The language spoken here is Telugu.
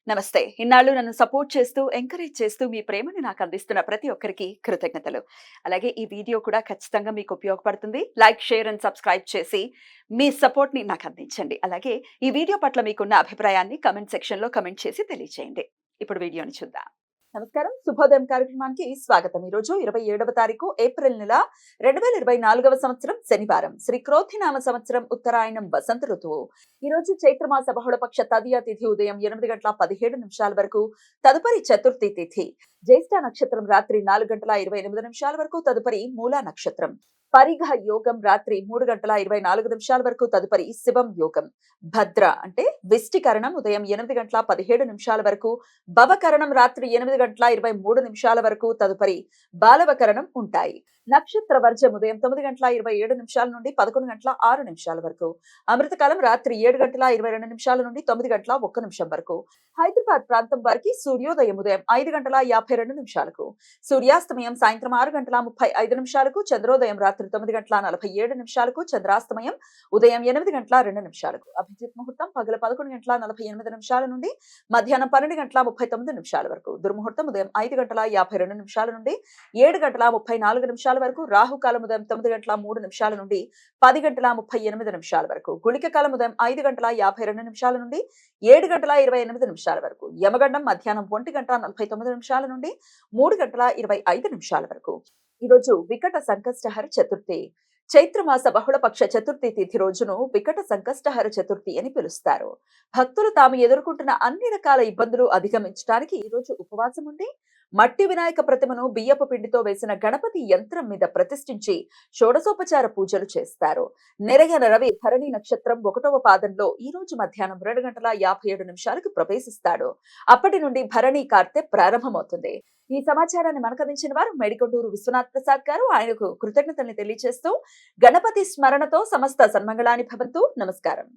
నమస్తే. ఇన్నాళ్ళు నన్ను సపోర్ట్ చేస్తూ, ఎంకరేజ్ చేస్తూ మీ ప్రేమని నాకు అందిస్తున్న ప్రతి ఒక్కరికి కృతజ్ఞతలు. అలాగే ఈ వీడియో కూడా ఖచ్చితంగా మీకు ఉపయోగపడుతుంది. లైక్, షేర్ అండ్ సబ్స్క్రైబ్ చేసి మీ సపోర్ట్‌ని నాకు అందించండి. అలాగే ఈ వీడియో పట్ల మీకున్న అభిప్రాయాన్ని కామెంట్ సెక్షన్‌లో కామెంట్ చేసి తెలియజేయండి. ఇప్పుడు వీడియోని చూద్దాం. నమస్కారం. శుభోదయం కార్యక్రమానికి స్వాగతం. ఈరోజు 27వ తారీఖు ఏప్రిల్ నెల 2024వ సంవత్సరం శనివారం. శ్రీ క్రోధినామ సంవత్సరం ఉత్తరాయణం వసంత ఋతువు. ఈరోజు చైత్రమాస బహుళపక్ష తదియ తిథి ఉదయం 8:17 వరకు, తదుపరి చతుర్థి తిథి. జ్యేష్ఠ నక్షత్రం రాత్రి 4:28 వరకు, తదుపరి మూలా నక్షత్రం. పరిఘ యోగం రాత్రి 3:24 వరకు, తదుపరి శివం యోగం. భద్ర అంటే విష్టికరణం ఉదయం 8:17 వరకు, భవకరణం రాత్రి 8:23 వరకు, తదుపరి బాలవకరణం ఉంటాయి. నక్షత్ర వర్జం ఉదయం 9:27 నుండి 11:06 వరకు, అమృతకాలం రాత్రి 7:22 నుండి 9:01 వరకు. హైదరాబాద్ ప్రాంతం వారికి సూర్యోదయం ఉదయం 5:52, సూర్యాస్తమయం సాయంత్రం 6:35, చంద్రోదయం రాత్రి 9:47, చంద్రాస్తమయం ఉదయం 8:02. అభిజిత్ ముహూర్తం పగల 11:48 నుండి మధ్యాహ్నం 12:39 వరకు. దుర్ముహూర్తం ఉదయం 5:52 నుండి 7:34 వరకు. రాహుకాలం ఉదయం 9:03 నుండి 10:38 వరకు. గుళిక కాలం ఉదయం 5:52 నుండి 7:28 వరకు. యమగండం మధ్యాహ్నం 1:49 నుండి 3:25 వరకు. ఈరోజు వికట సంకష్టహర చతుర్థి. చైత్రమాస బహుళపక్ష చతుర్థి తిథి రోజును వికట సంకష్టహర చతుర్థి అని పిలుస్తారు. భక్తులు తాము ఎదుర్కొంటున్న అన్ని రకాల ఇబ్బందులు అధిగమించడానికి ఈ రోజు ఉపవాసం ఉండి మట్టి వినాయక ప్రతిమను బియ్యపు పిండితో వేసిన గణపతి యంత్రం మీద ప్రతిష్ఠించి షోడశోపచార పూజలు చేస్తారు. నెరయన రవి భరణి నక్షత్రం 1వ పాదంలో ఈ రోజు మధ్యాహ్నం 2:57 ప్రవేశిస్తాడు. అప్పటి నుండి భరణి కార్తె ప్రారంభమవుతుంది. ఈ సమాచారాన్ని మనకందించిన వారు మేడికొండూరు విశ్వనాథ్ ప్రసాద్ గారు. ఆయనకు కృతజ్ఞతల్ని తెలియజేస్తూ గణపతి స్మరణతో సమస్త సన్మంగళాని భవంతు. నమస్కారం.